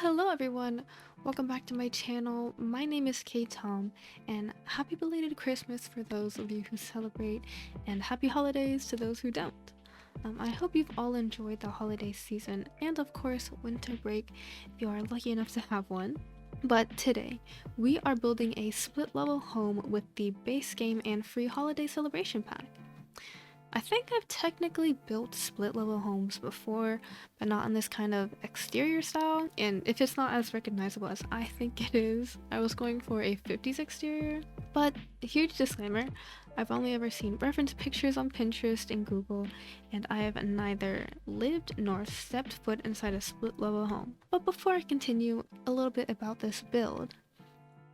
Hello everyone, welcome back to my channel. My name is caitom, and happy belated Christmas for those of you who celebrate, and happy holidays to those who don't. I hope you've all enjoyed the holiday season and of course winter break if you are lucky enough to have one. But today, we are building a split level home with the base game and free holiday celebration pack. I think I've technically built split level homes before, but not in this kind of exterior style. And if it's not as recognizable as I think it is, I was going for a 50s exterior. But a huge disclaimer, I've only ever seen reference pictures on Pinterest and Google, and I have neither lived nor stepped foot inside a split level home. But before I continue, a little bit about this build.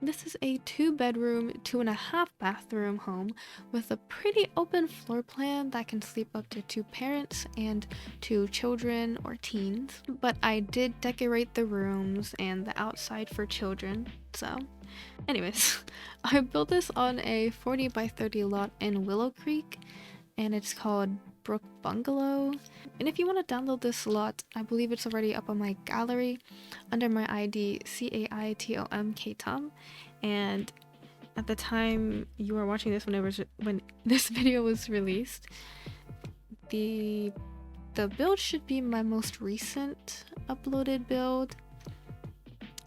This is a 2-bedroom, 2.5 bathroom home with a pretty open floor plan that can sleep up to 2 parents and 2 children or teens. But I did decorate the rooms and the outside for children, so anyways. I built this on a 40 by 30 lot in Willow Creek, and it's called Brook Bungalow. And if you want to download this lot, I believe it's already up on my gallery under my ID caitom. And at the time you are watching this, when this video was released, the build should be my most recent uploaded build.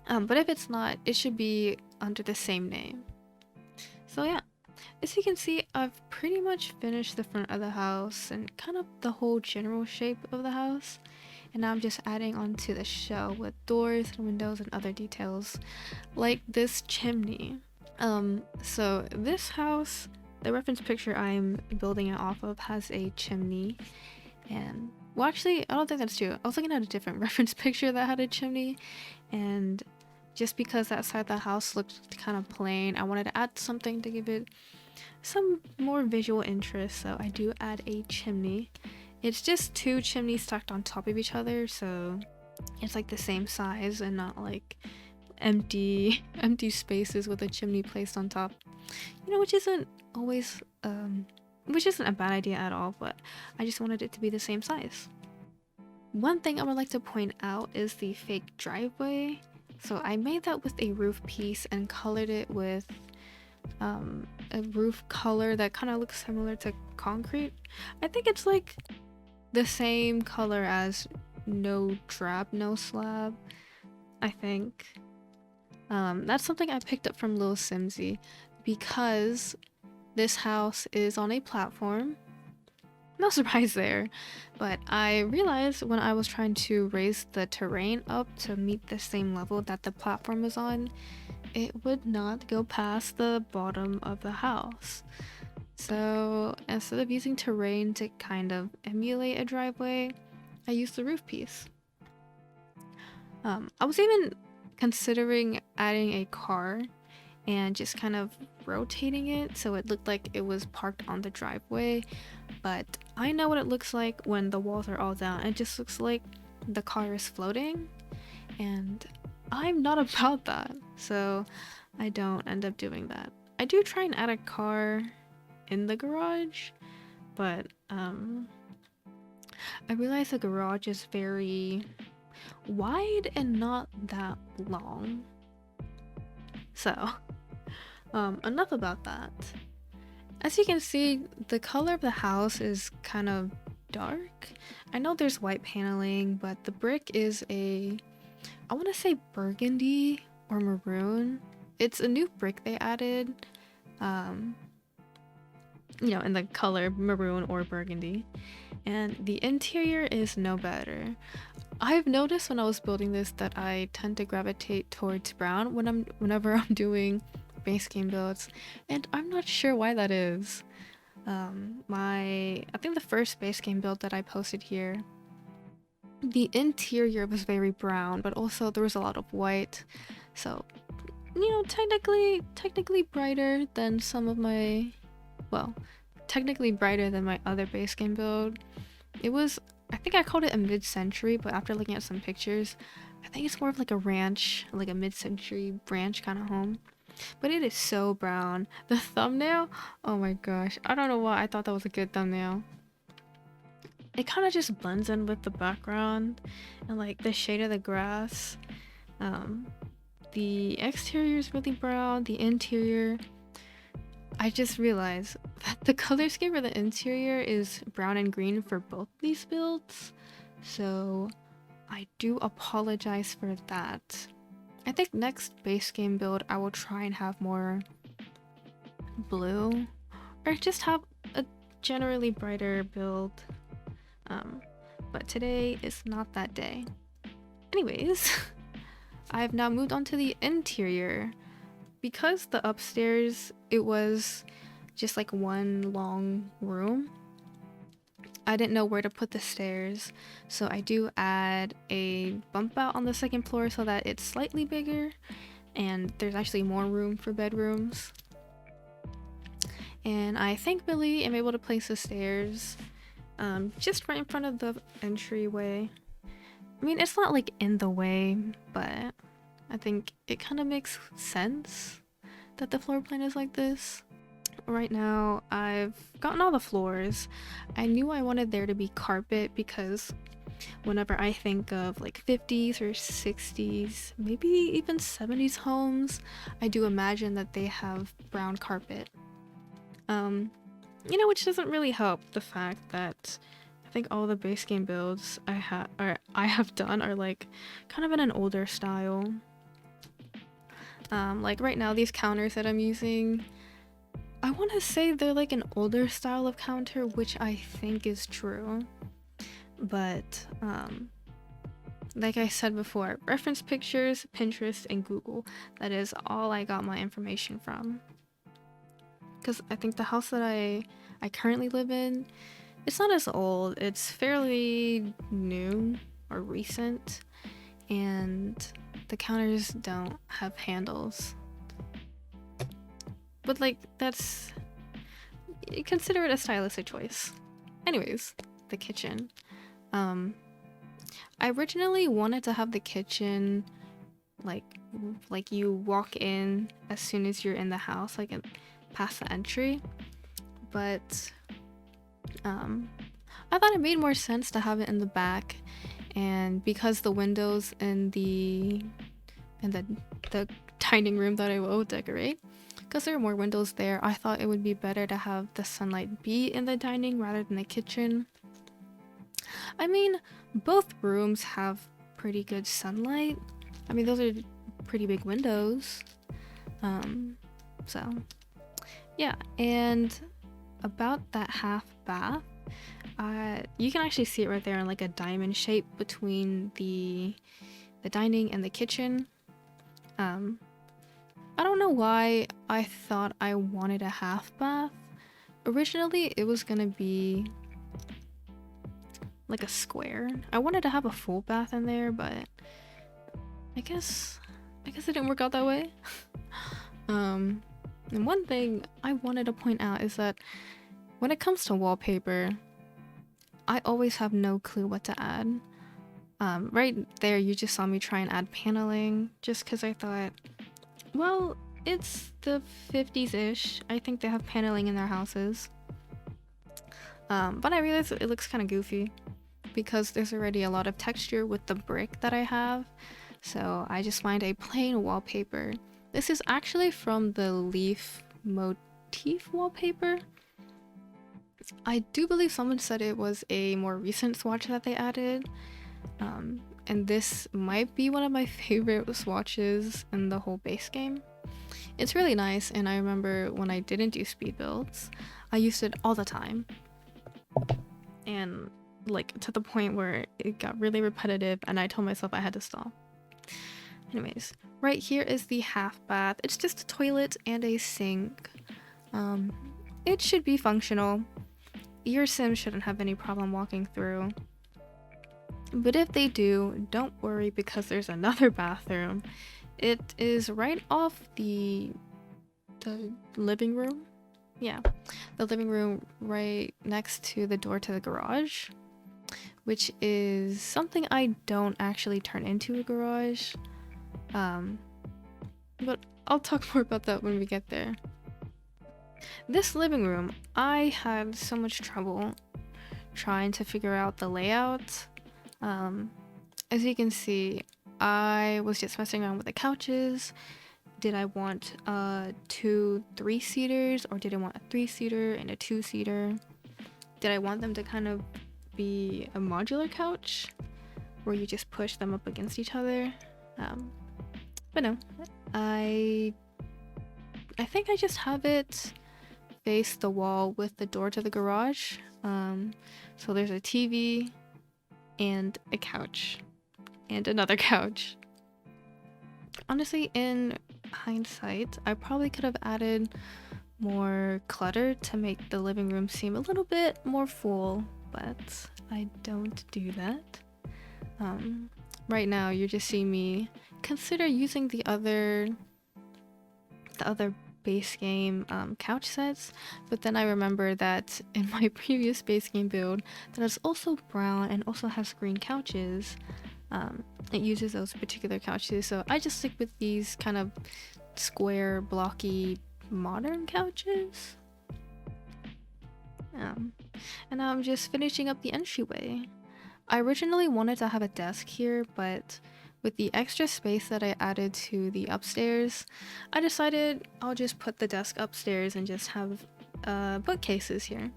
But if it's not, it should be under the same name. So yeah. As you can see, I've pretty much finished the front of the house and kind of the whole general shape of the house. And now I'm just adding onto the shell with doors and windows and other details, like this chimney. So this house, the reference picture I'm building it off of has a chimney. And, well actually, I don't think that's true. I was looking at a different reference picture that had a chimney, and just because that side of the house looked kind of plain, I wanted to add something to give it some more visual interest, so I do add a chimney. It's just 2 chimneys stacked on top of each other, so it's like the same size and not like empty spaces with a chimney placed on top, you know, which isn't a bad idea at all, but I just wanted it to be the same size. One thing I would like to point out is the fake driveway. So I made that with a roof piece and colored it with a roof color that kind of looks similar to concrete. I think it's like the same color as no drab, no slab, I think. That's something I picked up from Lil Simsy because this house is on a platform. No surprise there, but I realized when I was trying to raise the terrain up to meet the same level that the platform was on, it would not go past the bottom of the house. So instead of using terrain to kind of emulate a driveway, I used the roof piece. I was even considering adding a car and just kind of rotating it so it looked like it was parked on the driveway, but I know what it looks like when the walls are all down. It just looks like the car is floating, and I'm not about that, so I don't end up doing that. I do try and add a car in the garage, but I realize the garage is very wide and not that long. So enough about that. As you can see, the color of the house is kind of dark. I know there's white paneling, but the brick is I want to say burgundy or maroon. It's a new brick they added, you know, in the color maroon or burgundy. And the interior is no better. I've noticed when I was building this that I tend to gravitate towards brown whenever I'm doing base game builds, and I'm not sure why that is. I think the first base game build that I posted here, the interior was very brown, but also there was a lot of white, so you know, technically brighter than some of my, well, technically brighter than my other base game build. It was, I think I called it a mid-century, but after looking at some pictures, I think it's more of like a ranch, like a mid-century ranch kind of home. But it is so brown. The thumbnail, oh my gosh, I don't know why I thought that was a good thumbnail. It kind of just blends in with the background and like the shade of the grass. The exterior is really brown. The interior, I just realized that the color scheme for the interior is brown and green for both these builds, so I do apologize for that. I think next base game build I will try and have more blue, or just have a generally brighter build, but today is not that day. Anyways, I've now moved on to the interior. Because the upstairs, it was just like one long room, I didn't know where to put the stairs, so I do add a bump out on the second floor so that it's slightly bigger and there's actually more room for bedrooms. And I thankfully am able to place the stairs just right in front of the entryway. I mean, it's not like in the way, but I think it kind of makes sense that the floor plan is like this. Right now, I've gotten all the floors. I knew I wanted there to be carpet because whenever I think of like 50s or 60s, maybe even 70s homes, I do imagine that they have brown carpet. You know, which doesn't really help the fact that I think all the base game builds I have done are like kind of in an older style. Like right now, these counters that I'm using, I want to say they're like an older style of counter, which I think is true. But like I said before, reference pictures, Pinterest, and Google. That is all I got my information from. Because I think the house that I currently live in, it's not as old. It's fairly new or recent, and the counters don't have handles. But like, that's, consider it a stylistic choice. Anyways, the kitchen. I originally wanted to have the kitchen like you walk in as soon as you're in the house, like past the entry, but I thought it made more sense to have it in the back, and because the windows in the dining room that I will decorate, because there are more windows there, I thought it would be better to have the sunlight be in the dining rather than the kitchen. I mean, both rooms have pretty good sunlight. I mean, those are pretty big windows. So yeah, and about that half bath, you can actually see it right there in like a diamond shape between the dining and the kitchen. I don't know why I thought I wanted a half bath. Originally, it was gonna be like a square. I wanted to have a full bath in there, but I guess it didn't work out that way. And one thing I wanted to point out is that when it comes to wallpaper, I always have no clue what to add. Right there, you just saw me try and add paneling just because I thought, well, it's the 50s-ish. I think they have paneling in their houses. But I realized it looks kind of goofy because there's already a lot of texture with the brick that I have. So I just find a plain wallpaper. This is actually from the leaf motif wallpaper. I do believe someone said it was a more recent swatch that they added. And this might be one of my favorite swatches in the whole base game. It's really nice, and I remember when I didn't do speed builds, I used it all the time. And like to the point where it got really repetitive and I told myself I had to stop. Anyways, right here is the half bath. It's just a toilet and a sink. It should be functional. Your Sim shouldn't have any problem walking through. But if they do, don't worry because there's another bathroom. It is right off the living room. Yeah, the living room right next to the door to the garage, which is something I don't actually turn into a garage. But I'll talk more about that when we get there. This living room, I had so much trouble trying to figure out the layout. As you can see, I was just messing around with the couches. Did I want 2 3-seaters, or did I want a 3-seater and a 2-seater? Did I want them to kind of be a modular couch where you just push them up against each other? But no, I think I just have it face the wall with the door to the garage. So there's a TV and a couch and another couch. Honestly, in hindsight, I probably could have added more clutter to make the living room seem a little bit more full, but I don't do that. Right now, you're just seeing me consider using the other base game couch sets, but then I remember that in my previous base game build that is also brown and also has green couches, it uses those particular couches, so I just stick with these kind of square blocky modern couches. And now I'm just finishing up the entryway. I originally wanted to have a desk here, but with the extra space that I added to the upstairs, I decided I'll just put the desk upstairs and just have bookcases here.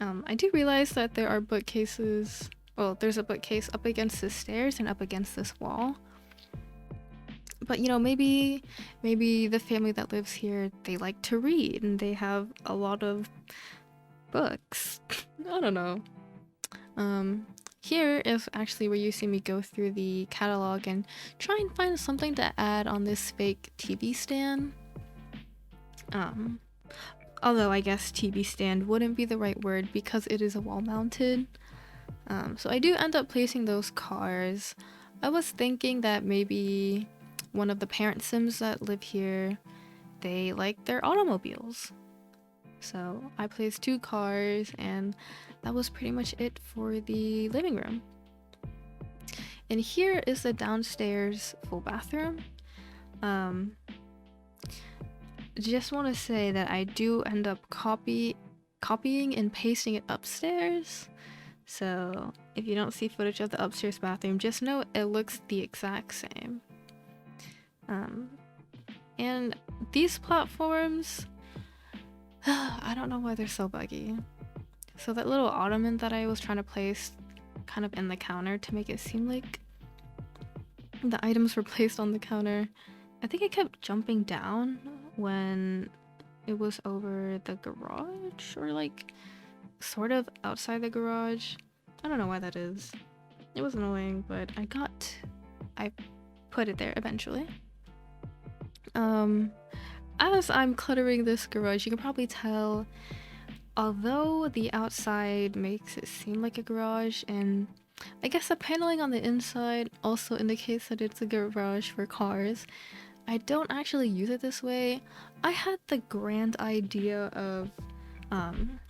I do realize that there are bookcases, well, there's a bookcase up against the stairs and up against this wall. But you know, maybe the family that lives here, they like to read and they have a lot of books. I don't know. Here is actually where you see me go through the catalog and try and find something to add on this fake TV stand. Although I guess TV stand wouldn't be the right word because it is a wall mounted. So I do end up placing those cars. I was thinking that maybe one of the parent sims that live here, they like their automobiles. So I placed 2 cars, and that was pretty much it for the living room. And here is the downstairs full bathroom. Just want to say that I do end up copying and pasting it upstairs. So if you don't see footage of the upstairs bathroom, just know it looks the exact same. And these platforms, I don't know why they're so buggy. So that little ottoman that I was trying to place kind of in the counter to make it seem like the items were placed on the counter, I think it kept jumping down when it was over the garage, or like sort of outside the garage. I don't know why that is. It was annoying, but I put it there eventually. As I'm cluttering this garage, you can probably tell, although the outside makes it seem like a garage, and I guess the paneling on the inside also indicates that it's a garage for cars, I don't actually use it this way. I had the grand idea of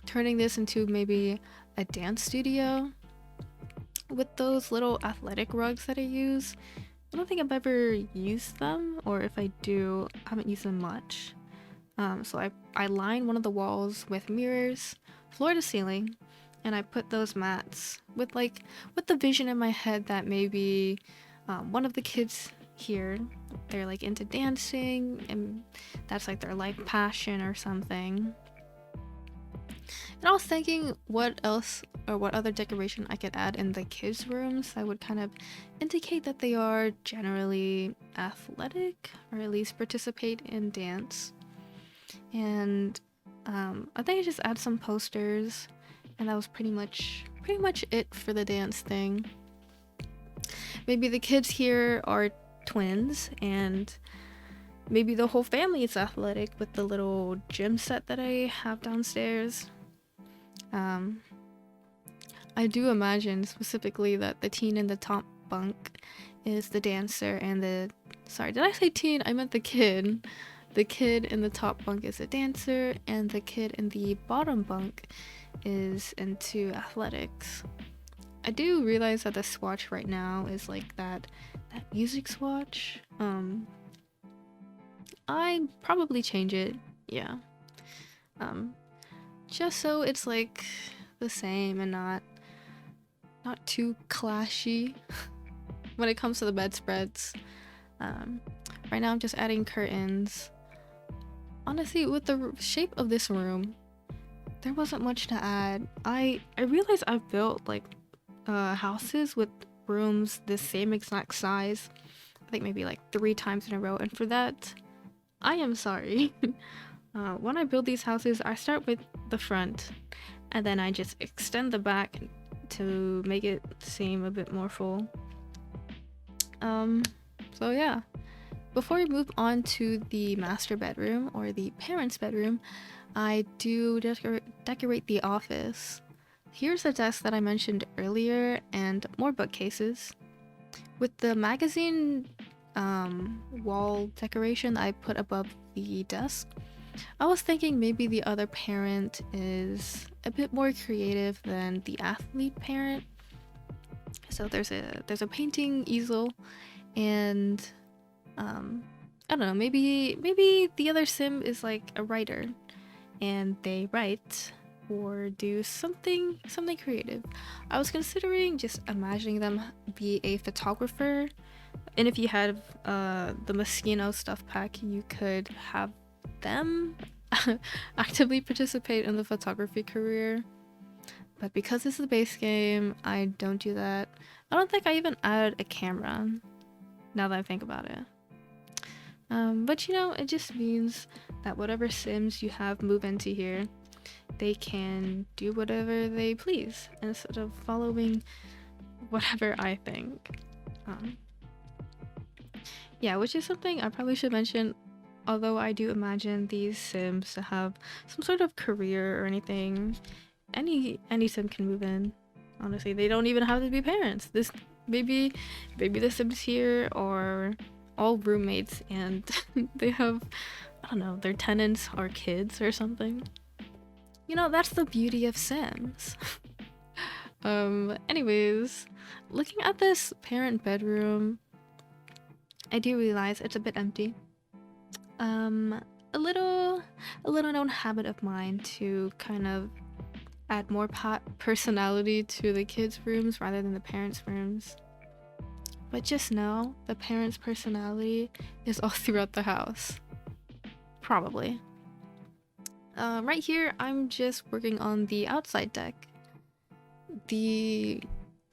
turning this into maybe a dance studio with those little athletic rugs that I use. I don't think I've ever used them, or if I do, I haven't used them much. So I line one of the walls with mirrors, floor to ceiling, and I put those mats with the vision in my head that maybe one of the kids here, they're like into dancing, and that's like their life passion or something. And I was thinking what else or what other decoration I could add in the kids' rooms that would kind of indicate that they are generally athletic, or at least participate in dance. And I think I just add some posters, and that was pretty much it for the dance thing. Maybe the kids here are twins, and maybe the whole family is athletic with the little gym set that I have downstairs. I do imagine specifically that the teen in the top bunk is the dancer, and sorry, did I say teen? I meant the kid. The kid in the top bunk is a dancer, and the kid in the bottom bunk is into athletics. I do realize that the swatch right now is like that music swatch. I probably change it, yeah. Just so it's like the same and not too clashy. when it comes to the bedspreads. Right now I'm just adding curtains. Honestly, with the shape of this room, there wasn't much to add. I realized I've built like houses with rooms the same exact size, I think maybe like 3 times in a row, and for that I am sorry. When I build these houses, I start with the front and then I just extend the back to make it seem a bit more full. So yeah, before we move on to the master bedroom or the parents' bedroom, I do decorate the office. Here's the desk that I mentioned earlier and more bookcases. With the magazine wall decoration I put above the desk, I was thinking maybe the other parent is a bit more creative than the athlete parent. So there's a painting easel, and I don't know, maybe the other sim is like a writer and they write or do something creative. I was considering just imagining them be a photographer, and if you had the Moschino stuff pack, you could have them actively participate in the photography career. But because this is a base game, I don't do that. I don't think I even added a camera, now that I think about it. But you know, it just means that whatever sims you have move into here, they can do whatever they please instead of following whatever I think. Yeah, which is something I probably should mention. Although I do imagine these sims to have some sort of career or anything, any sim can move in. Honestly, they don't even have to be parents. This maybe the sims here are all roommates and they have, I don't know, their tenants are kids or something. You know, that's the beauty of sims. Anyways, looking at this parent bedroom, I do realize it's a bit empty. A little known habit of mine to kind of add more personality to the kids' rooms rather than the parents' rooms. But just know, the parents' personality is all throughout the house. Probably. Right here, I'm just working on the outside deck. The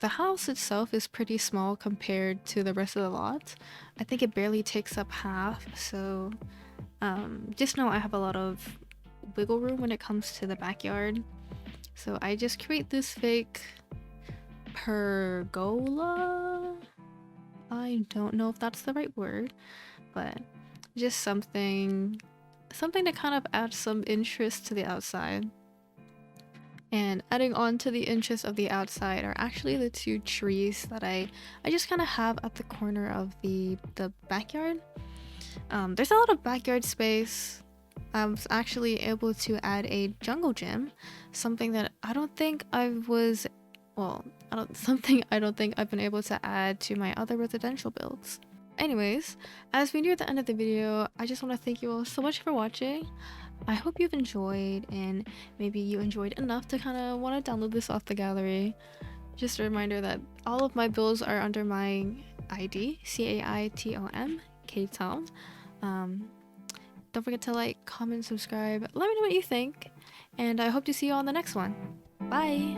house itself is pretty small compared to the rest of the lot. I think it barely takes up half, so just know I have a lot of wiggle room when it comes to the backyard. So I just create this fake pergola. I don't know if that's the right word, but just something to kind of add some interest to the outside. And adding on to the interest of the outside are actually the 2 trees that I just kind of have at the corner of the backyard. There's a lot of backyard space. I was actually able to add a jungle gym, something that I don't think I've been able to add to my other residential builds. Anyways, as we near the end of the video, I just want to thank you all so much for watching. I hope you've enjoyed, and maybe you enjoyed enough to kind of want to download this off the gallery. Just a reminder that all of my builds are under my ID, caitom, caitom. Don't forget to like, comment, subscribe. Let me know what you think, and I hope to see you on the next one. Bye!